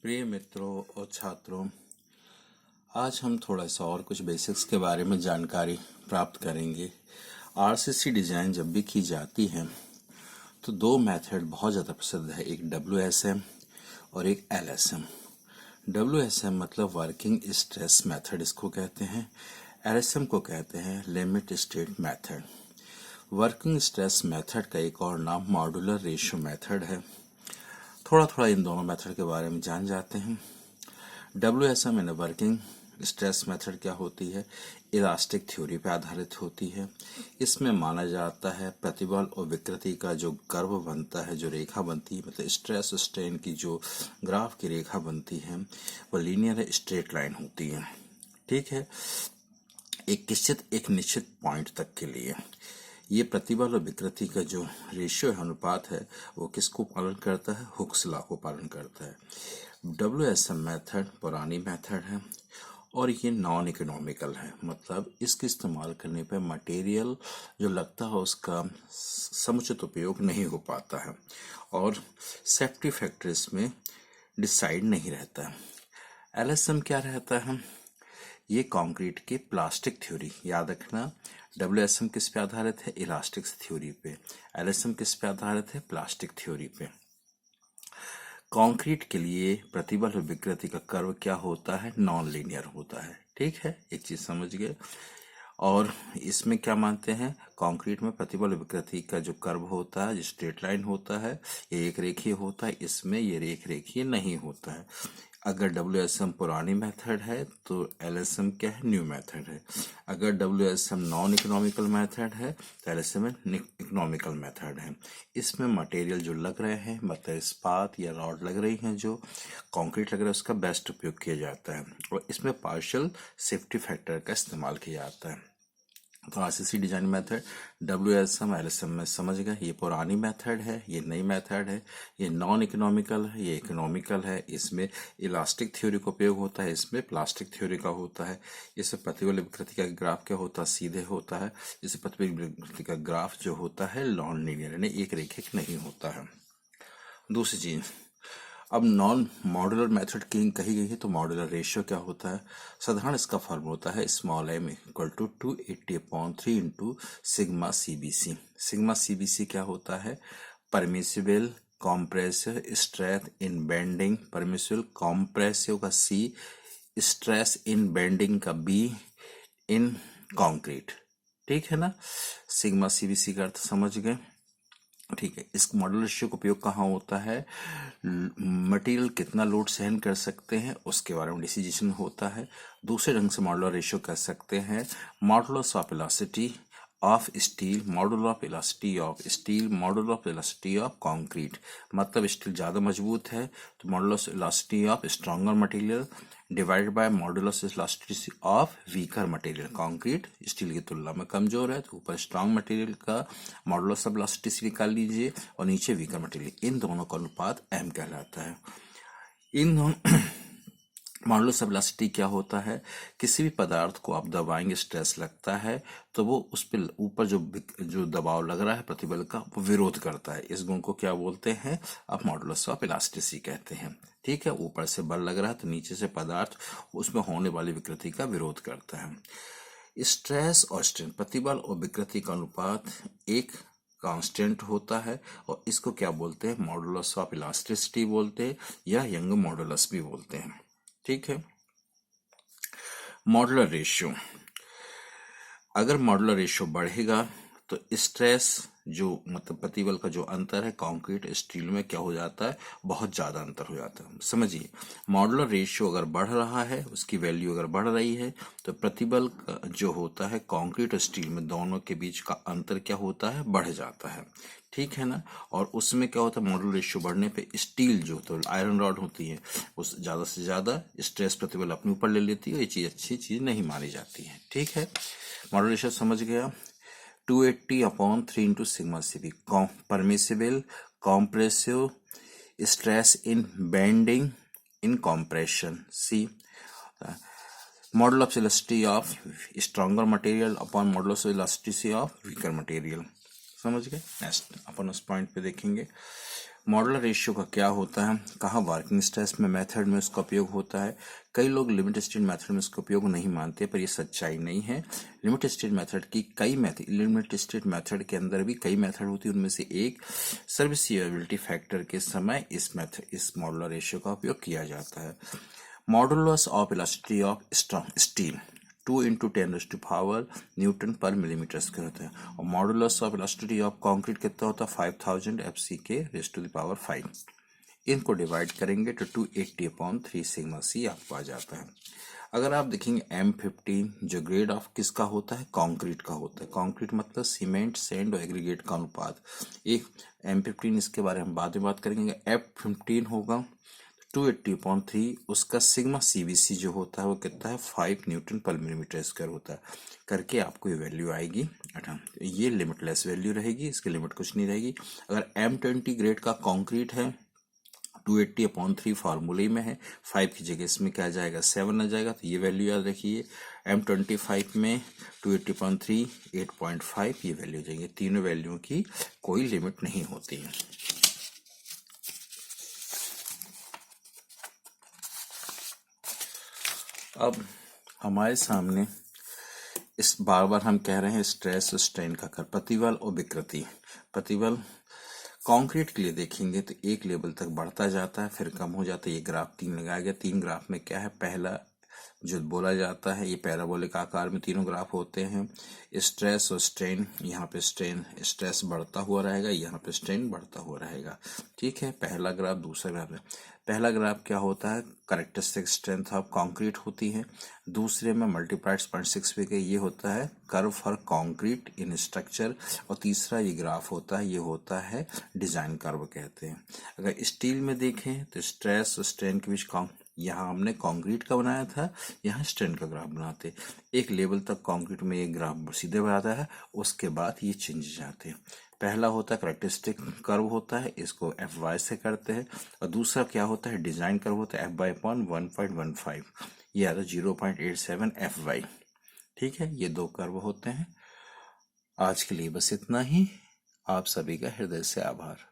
प्रिय मित्रों और छात्रों, आज हम थोड़ा सा और कुछ बेसिक्स के बारे में जानकारी प्राप्त करेंगे। आरसीसी डिज़ाइन जब भी की जाती है तो दो मेथड बहुत ज़्यादा प्रसिद्ध है, एक WSM और एक LSM। WSM मतलब वर्किंग स्ट्रेस मेथड इसको कहते हैं, LSM को कहते हैं limit state method. Working stress method का एक और नाम मॉड्यूलर रेशियो मेथड है। थोड़ा थोड़ा इन दोनों मेथड के बारे में जान जाते हैं। WSM यानी वर्किंग स्ट्रेस मेथड क्या होती है? इलास्टिक थ्योरी पर आधारित होती है। इसमें माना जाता है प्रतिबल और विकृति का जो कर्व बनता है, जो रेखा बनती है, मतलब स्ट्रेस स्ट्रेन की जो ग्राफ की रेखा बनती है वो लीनियर स्ट्रेट लाइन होती है। ठीक है, एक निश्चित पॉइंट तक के लिए ये प्रतिबल और विकृति का जो रेशियो है, अनुपात है, वो किसको पालन करता है? हुक्स लॉ को पालन करता है। WSM मेथड पुरानी मेथड है और ये नॉन इकोनॉमिकल है, मतलब इसके इस्तेमाल करने पर मटेरियल जो लगता है उसका समुचित उपयोग नहीं हो पाता है और सेफ्टी फैक्टर इसमें डिसाइड नहीं रहता है। LSM क्या रहता है? ये कंक्रीट के प्लास्टिक थ्योरी, याद रखना, WSM किस पे आधारित है? इलास्टिक थ्योरी पे। LSM किस पे आधारित है? प्लास्टिक थ्योरी पे। कंक्रीट के लिए प्रतिबल और विकृति का कर्व क्या होता है? नॉन लीनियर होता है। ठीक है, एक चीज समझ गए। और इसमें क्या मानते हैं? कंक्रीट में प्रतिबल और विकृति का जो कर्व होता है, जो स्ट्रेट लाइन होता है, ये एक रेखीय होता है। इसमें ये रेखीय नहीं होता है। अगर WSM पुरानी मेथड है तो LSM क्या है? न्यू मेथड है। अगर WSM नॉन इकोनॉमिकल मेथड है तो LSM इकोनॉमिकल मेथड है। इसमें मटेरियल जो लग रहे हैं, मतलब इस्पात या रॉड लग रही हैं, जो कंक्रीट लग रहा है, उसका बेस्ट उपयोग किया जाता है और इसमें पार्शियल सेफ्टी फैक्टर का इस्तेमाल किया जाता है। तो RCC design method WSM LSM में समझ गए। ये पुरानी मेथड है, ये नई मेथड है, ये नॉन इकोनॉमिकल है, ये इकोनॉमिकल है। इसमें इलास्टिक थ्योरी का उपयोग होता है, इसमें प्लास्टिक थ्योरी का होता है। इससे प्रतिबल विकृति का ग्राफ क्या होता है? सीधे होता है। इससे प्रतिबल विकृति का ग्राफ जो होता है नॉन लीनियर यानी एक रेखिक नहीं होता है। दूसरी चीज, अब नॉन मॉड्यूलर मेथड की कही गई है तो मॉड्यूलर रेशियो क्या होता है? साधारण इसका फॉर्मूला होता है small m equal to 280/3 into sigma CBC। Sigma CBC क्या होता है? Permissible compressive stress in bending, permissible compressive का C, स्ट्रेस इन बेंडिंग का B इन कॉन्क्रीट। ठीक है ना, सिग्मा CBC का अर्थ समझ गए। ठीक है, इस मॉडल रेशियो का उपयोग कहाँ होता है? मटेरियल कितना लोड सहन कर सकते हैं उसके बारे में डिसीजन होता है। दूसरे ढंग से मॉडुलर रेशियो कह सकते हैं modulus of elasticity of steel, modulus of elasticity of steel, modulus of elasticity of concrete. मतलब स्टील ज़्यादा मजबूत है तो modulus elasticity of stronger material divided by modulus elasticity of weaker material. Concrete steel की तुलना में कमजोर है तो ऊपर स्ट्रांग मटेरियल का मॉडुलस ऑफ इलास्टिसिटी निकाल लीजिए और नीचे वीकर मटेरियल, इन दोनों का अनुपात m कहलाता है। इन दोनों मॉडुलस ऑफ इलास्टिसिटी क्या होता है? किसी भी पदार्थ को आप दबाएंगे, स्ट्रेस लगता है तो वो उस पर ऊपर जो दबाव लग रहा है प्रतिबल का, वो विरोध करता है। इस गुण को क्या बोलते हैं? आप मॉडुलस ऑफ इलास्टिसिटी कहते हैं। ठीक है, ऊपर से बल लग रहा है तो नीचे से पदार्थ उसमें होने वाली विकृति का विरोध करता है। स्ट्रेस और स्ट्रेन, प्रतिबल और विकृति का अनुपात एक कांस्टेंट होता है और इसको क्या बोलते हैं? मॉडुलस ऑफ इलास्टिसिटी बोलते हैं या यंग मॉडुलस भी बोलते हैं। ठीक है, मॉडुलर रेशियो, अगर मॉडुलर रेशियो बढ़ेगा तो स्ट्रेस जो मतलब प्रतिबल का जो अंतर है कंक्रीट स्टील में क्या हो जाता है? बहुत ज्यादा अंतर हो जाता है। समझिए, मॉडुलर रेशियो अगर बढ़ रहा है, उसकी वैल्यू अगर बढ़ रही है तो प्रतिबल का जो होता है कंक्रीट और स्टील में दोनों के बीच का अंतर क्या होता है? बढ़ जाता है। ठीक है ना, और उसमें क्या होता है? मॉडुलर रेशियो बढ़ने पे स्टील जो तो आयरन रॉड होती है उस ज्यादा से ज्यादा स्ट्रेस प्रतिबल अपने ऊपर ले लेती है। ये चीज अच्छी चीज नहीं मानी जाती है। ठीक है, मॉडुलर रेशियो समझ गया। 280/3 into sigma CB, permissible compressive stress in bending in compression C, modulus of elasticity of stronger material upon modulus of elasticity of weaker material. समझ गए। नेक्स्ट अपन उस पॉइंट पे देखेंगे। मॉडुलर रेशियो का क्या होता है, कहाँ वर्किंग स्ट्रेस में मेथड में उसका उपयोग होता है। कई लोग लिमिट स्टेट मेथड में उसका उपयोग नहीं मानते, पर ये सच्चाई नहीं है। लिमिट स्टेट मेथड की लिमिट स्टेट मेथड के अंदर भी कई मेथड होती है, उनमें से एक सर्विसिएबिलिटी फैक्टर के समय इस मॉडुलर रेशियो का उपयोग किया जाता है। Modulus of elasticity of steel 2 × 10⁻⁴ Newton पर मिलीमीटर स्क्वायर होता है, और modulus of elasticity of concrete कितना होता है 5000 Fck⁵ इनको डिवाइड करेंगे तो 280/3 सिग्मा सी आपको आ जाता है। अगर आप देखेंगे M15 जो ग्रेड ऑफ किसका होता है, कंक्रीट का होता है। कंक्रीट मतलब सीमेंट सैंड और एग्रीगेट का अनुपात। एक M15 इसके बारे में बाद में बात करेंगे। F15 होगा 280/3, उसका सिग्मा सीवीसी जो होता है वो कितना है 5 न्यूटन पर मिलीमीटर स्क्वायर होता है। करके आपको ये वैल्यू आएगी 18। ये लिमिटलेस वैल्यू रहेगी, इसकी लिमिट कुछ नहीं रहेगी। अगर M20 ग्रेड का कंक्रीट है 280/3 फार्मूले में है, 5 की जगह इसमें क्या आ जाएगा 7 आ जाएगा, तो ये वैल्यू याद रखिए। M25 में 280/3 8.5 ये वैल्यू जाएंगे। तीनों वैल्यूओं की कोई लिमिट नहीं होती है। अब हमारे सामने इस बार बार हम कह रहे हैं स्ट्रेस स्ट्रेन का कर प्रतिबल और विकृति। प्रतिबल कंक्रीट के लिए देखेंगे तो एक लेवल तक बढ़ता जाता है, फिर कम हो जाता है। ये ग्राफ 3 लगाया गया। 3 ग्राफ में क्या है, पहला जो बोला जाता है, ये पैराबोलिक आकार में तीनों ग्राफ होते हैं। स्ट्रेस और स्ट्रेन, यहाँ पे स्ट्रेस बढ़ता हुआ रहेगा, यहाँ पे स्ट्रेन बढ़ता हुआ रहेगा। ठीक है, पहला ग्राफ दूसरा ग्राफ है। पहला ग्राफ क्या होता है, कैरेक्टरिस्टिक स्ट्रेंथ ऑफ कंक्रीट होती है। दूसरे में मल्टीप्लाइड 0.6 पे के ये होता है curve for concrete in structure. और तीसरा ये ग्राफ होता है, ये होता है डिजाइन कर्व कहते हैं। अगर स्टील में देखें तो स्ट्रेस और स्ट्रेन के बीच यहाँ हमने कंक्रीट का बनाया था, यहाँ स्ट्रेन का ग्राफ बनाते। एक लेवल तक कंक्रीट में ये ग्राफ सीधे बनाता है, उसके बाद ये चेंज जाते हैं। पहला होता है कैरेक्टरिस्टिक कर्व होता है, इसको FY से करते हैं। और दूसरा क्या होता है, डिजाइन कर्व होता है FY/1.15, ये आता है 0.87 FY। ठीक है, ये 2 कर्व होते हैं। आज के लिए बस इतना ही। आप सभी का हृदय से आभार।